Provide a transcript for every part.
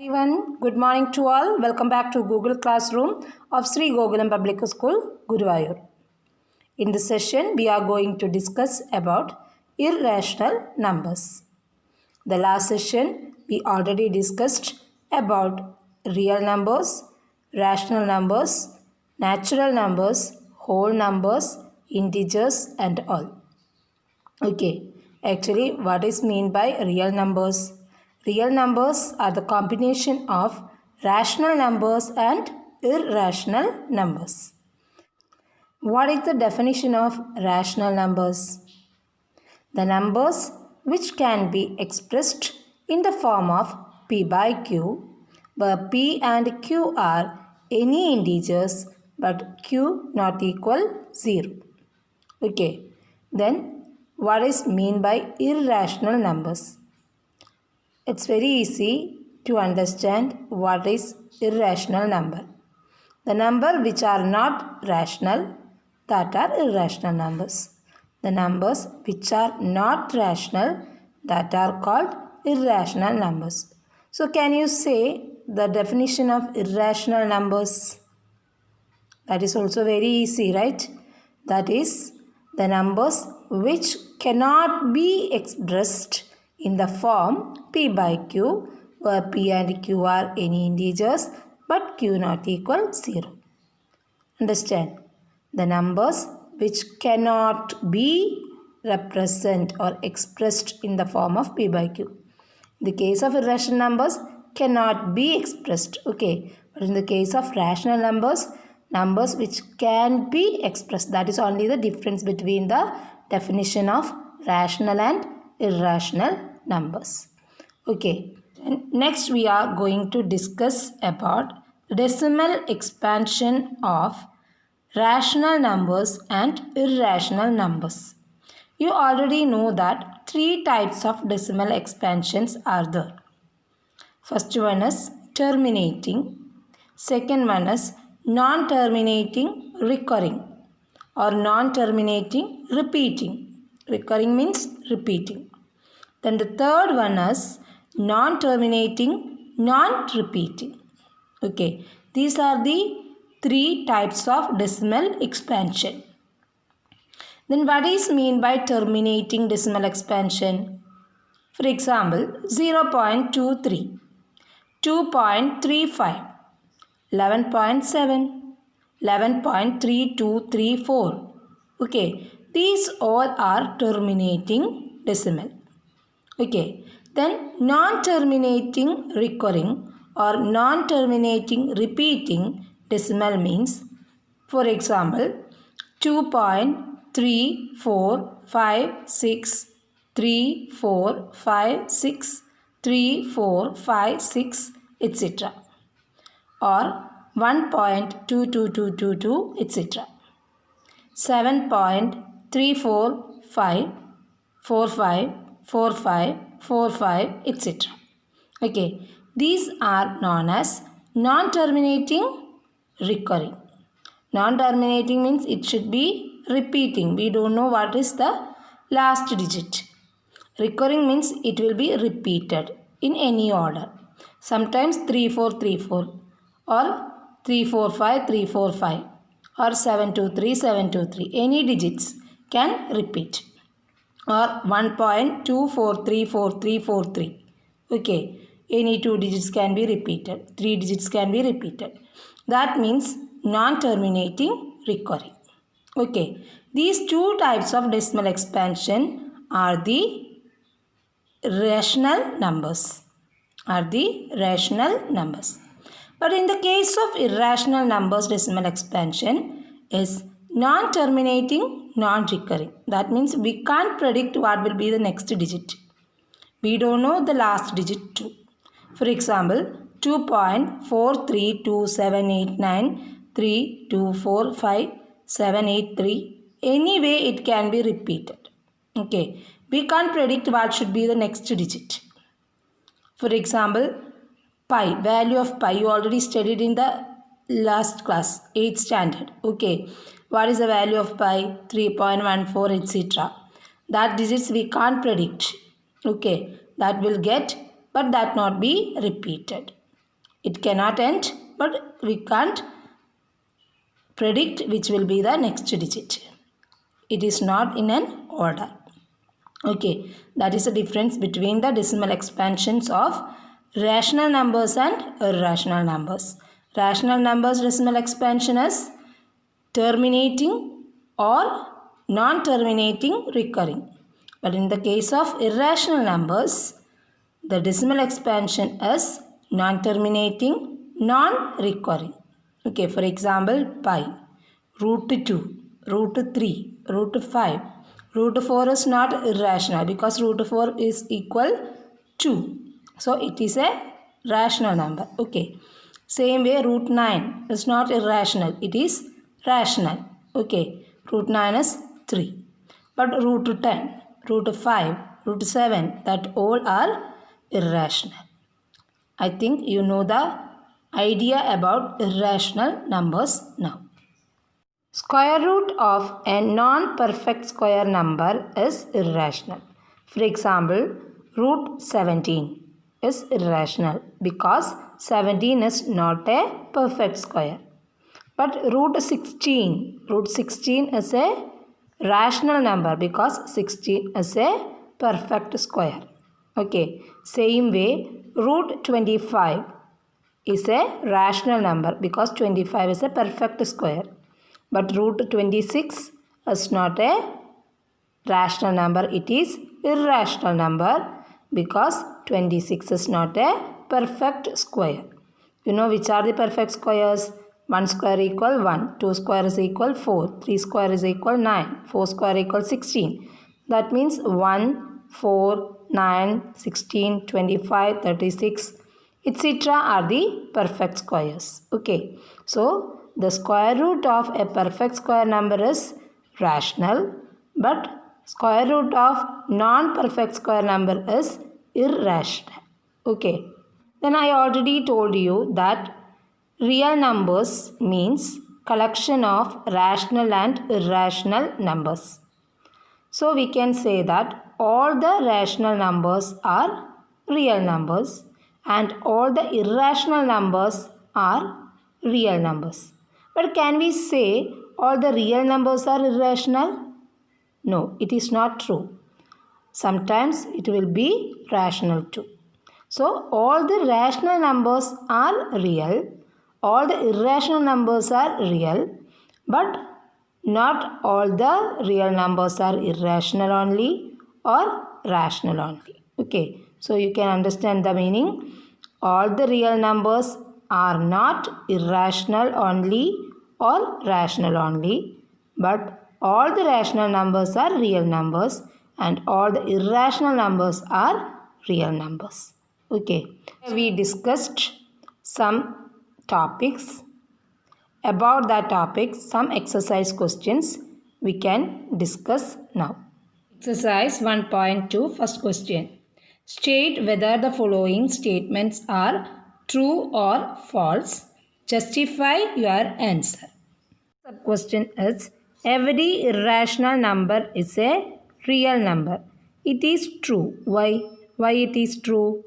Everyone, good morning to all. Welcome back to Google Classroom of Sri Gokulam Public School, Guruvayur. In this session, we are going to discuss about irrational numbers. The last session, we already discussed about real numbers, rational numbers, natural numbers, whole numbers, integers and all. Okay, actually what is mean by real numbers? Real numbers are the combination of rational numbers and irrational numbers. What is the definition of rational numbers? The numbers which can be expressed in the form of p by q, where p and q are any integers but q not equal 0. Okay, then what is mean by irrational numbers? It's very easy to understand what is irrational number. The number which are not rational, that are irrational numbers. The numbers which are not rational, that are called irrational numbers. So can you say the definition of irrational numbers? That is also very easy, right? That is the numbers which cannot be expressed in the form p by q, where p and q are any integers but q not equal 0. Understand? The numbers which cannot be represented or expressed in the form of p by q. In the case of irrational numbers, cannot be expressed. Okay, but in the case of rational numbers, numbers which can be expressed. That is only the difference between the definition of rational and irrational numbers. Okay, and next we are going to discuss about decimal expansion of rational numbers and irrational numbers. You already know that 3 types of decimal expansions are there. First one is terminating. Second one is non-terminating recurring or non-terminating repeating. Recurring means repeating. Then the third one is non-terminating non-repeating. Okay, these are the 3 types of decimal expansion. Then what is mean by terminating decimal expansion? For example, 0.23, 2.35, 11.7, 11.3234. Okay, these all are terminating decimal. Okay, then non-terminating recurring or non-terminating repeating decimal means, for example, 2.345634563456 etc. or 1.22222 etc. 7.3454545 etc. Okay, these are known as non-terminating recurring. Non-terminating means it should be repeating. We don't know what is the last digit. Recurring means it will be repeated in any order. Sometimes 3434 or 345345 or 723 any digits can repeat, or 1.243443. Okay, any 2 digits can be repeated, 3 digits can be repeated. That means non-terminating recurring. Okay, these 2 types of decimal expansion are the rational numbers. But in the case of irrational numbers, decimal expansion is non-terminating non-recurring. That means we can't predict what will be the next digit. We don't know the last digit too. For example, 2.432789324578 anyway it can be repeated. Okay, we can't predict what should be the next digit. For example, pi, value of pi, you already studied in the last class, 8th standard. Okay, what is the value of pi? 3.14 etc. That digits we can't predict. Okay, that will get, but that not be repeated. It cannot end, but we can't predict which will be the next digit. It is not in an order. Okay, that is the difference between the decimal expansions of rational numbers and irrational numbers. Rational numbers decimal expansion is terminating or non-terminating recurring. But in the case of irrational numbers, the decimal expansion is non-terminating, non-recurring. Okay, for example, pi, root 2, root 3, root 5. Root 4 is not irrational because root 4 is equal 2. So, it is a rational number. Okay. Same way, root 9 is not irrational. It is rational. Okay. Root 9 is 3. But root 10, root 5, root 7, that all are irrational. I think you know the idea about irrational numbers now. Square root of a non-perfect square number is irrational. For example, root 17 is irrational because 17 is not a perfect square. But root 16 is a rational number because 16 is a perfect square. Okay, same way root 25 is a rational number because 25 is a perfect square. But root 26 is not a rational number, it is irrational number because 26 is not a perfect square. You know which are the perfect squares? 1 square equal 1, 2 square is equal 4, 3 square is equal 9, 4 square equal 16. That means 1, 4, 9, 16, 25, 36, etc. are the perfect squares. Okay, so the square root of a perfect square number is rational, but square root of non-perfect square number is irrational. Okay. Then I already told you that real numbers means collection of rational and irrational numbers. So we can say that all the rational numbers are real numbers and all the irrational numbers are real numbers. But can we say all the real numbers are irrational? No, it is not true. Sometimes it will be rational too. So all the rational numbers are real, all the irrational numbers are real, but not all the real numbers are irrational only or rational only. Okay, so you can understand the meaning. All the real numbers are not irrational only or rational only, but all the rational numbers are real numbers and all the irrational numbers are real numbers. Okay, we discussed some topics. About that topic, some exercise questions we can discuss now. Exercise 1.2, first question. State whether the following statements are true or false. Justify your answer. The question is, every irrational number is a real number. It is true. Why? Why it is true?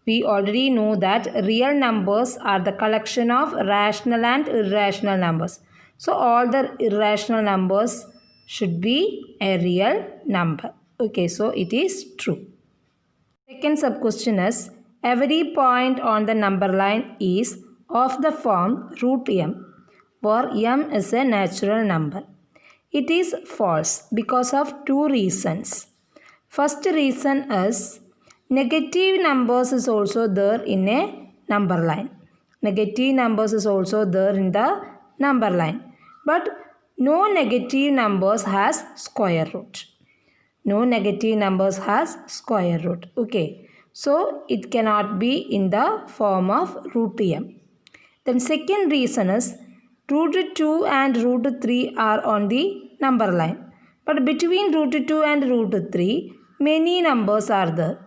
We already know that real numbers are the collection of rational and irrational numbers. So all the irrational numbers should be a real number. Okay, so it is true. Second sub-question is, every point on the number line is of the form root m, where m is a natural number. It is false because of two reasons. First reason is, negative numbers is also there in a number line. Negative numbers is also there in the number line. But no negative numbers has square root. No negative numbers has square root. Okay. So it cannot be in the form of root m. Then second reason is, root 2 and root 3 are on the number line. But between root 2 and root 3, many numbers are there.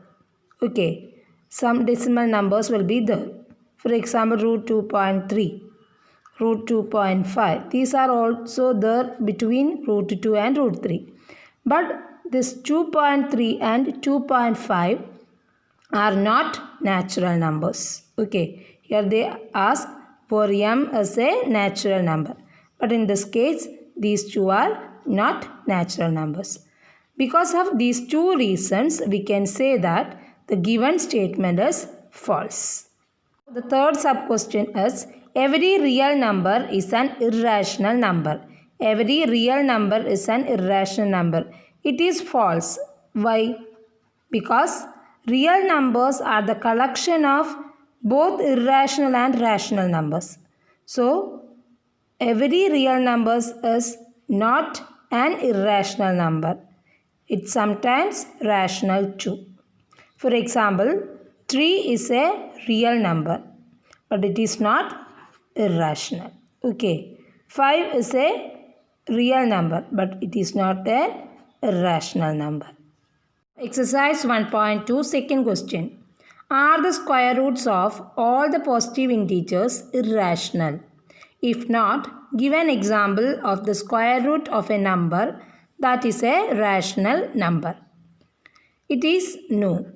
Okay, some decimal numbers will be there. For example, root 2.3, root 2.5. These are also there between root 2 and root 3. But this 2.3 and 2.5 are not natural numbers. Okay, Here they ask for m as a natural number. But in this case, these two are not natural numbers. Because of these two reasons, we can say that the given statement is false. The third sub-question is, every real number is an irrational number. Every real number is an irrational number. It is false. Why? Because real numbers are the collection of both irrational and rational numbers. So, every real number is not an irrational number. It's sometimes rational too. For example, 3 is a real number, but it is not irrational. Okay. 5 is a real number, but it is not an irrational number. Exercise 1.2, second question. Are the square roots of all the positive integers irrational? If not, give an example of the square root of a number that is a rational number. It is no.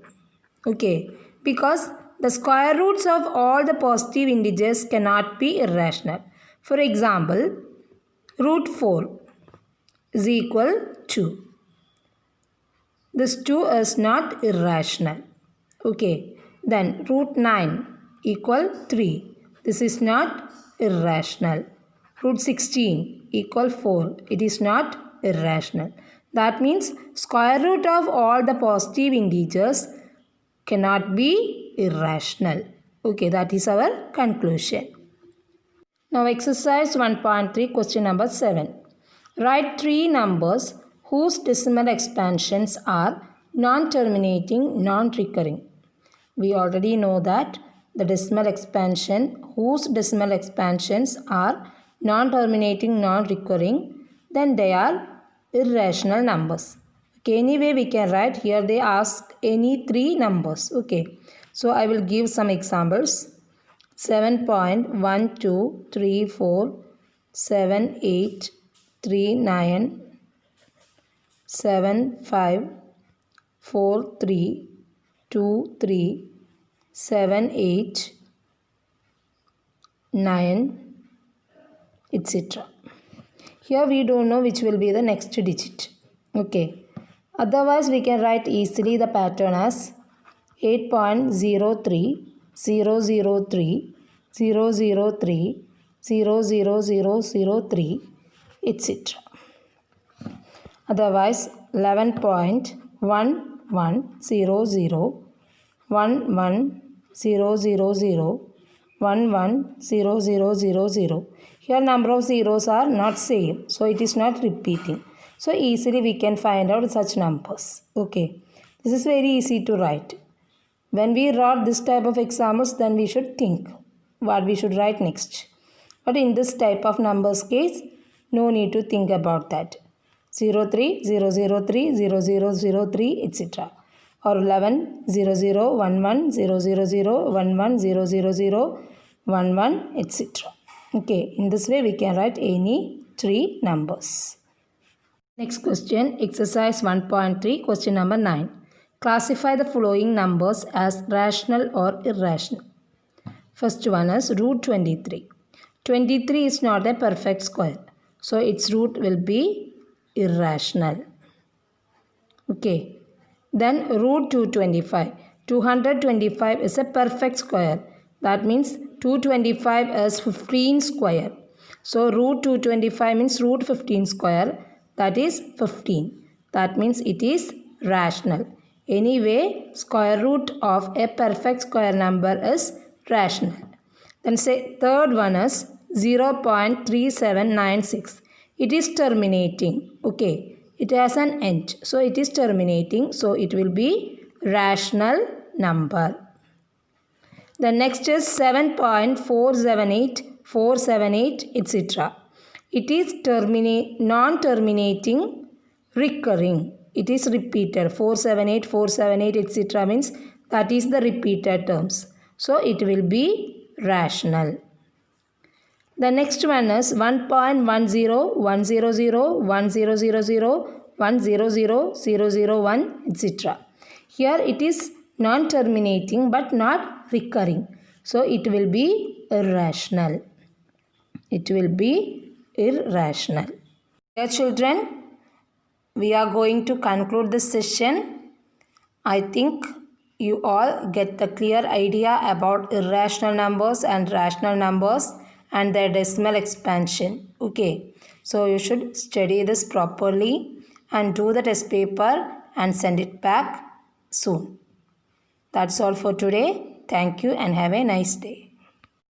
Okay, because the square roots of all the positive integers cannot be irrational. For example, root 4 is equal to. This 2 is not irrational. Okay, then root 9 equal 3. This is not irrational. Root 16 equal 4. It is not irrational. That means square root of all the positive integers cannot be irrational. Okay, that is our conclusion. Now exercise 1.3, question number 7. Write 3 numbers whose decimal expansions are non-terminating, non-recurring. We already know that the decimal expansion whose decimal expansions are non-terminating, non-recurring, then they are irrational numbers. Okay, anyway, we can write here they ask any 3 numbers. Okay, so I will give some examples. 7.1234, 7839, 754323, 789, etc. Here we don't know which will be the next digit. Okay. Otherwise, we can write easily the pattern as 8.03, 003, 003, 00003, etc. Otherwise, 11.1100, 110000, 110000. Here number of zeros are not same, so it is not repeating. So easily we can find out such numbers. Okay, this is very easy to write. When we write this type of examples, then we should think what we should write next. But in this type of numbers case, no need to think about that. 03, 003, 0003, etc. Or 11, 00, 11, 000, 11, 000, 11, etc. Okay, in this way we can write any 3 numbers. Next question, exercise 1.3, question number 9. Classify the following numbers as rational or irrational. First one is root 23. 23 is not a perfect square, so its root will be irrational. Okay. Then root 225. 225 is a perfect square. That means 225 is 15 square. So root 225 means root 15 square. That is 15. That means it is rational. Anyway, square root of a perfect square number is rational. Then say third one is 0.3796. It is terminating. Okay. It has an end. So it is terminating. So it will be rational number. The next is 7.478, 478, etc. It is non-terminating, recurring. It is repeated. 478, 478, etc. means that is the repeated terms. So it will be rational. The next one is 1.10, 100, 1000, 100001, etc. Here it is non-terminating but not recurring. So it will be irrational. It will be irrational. Dear children, we are going to conclude this session. I think you all get the clear idea about irrational numbers and rational numbers and their decimal expansion. Okay, so you should study this properly and do the test paper and send it back soon. That's all for today. Thank you and have a nice day.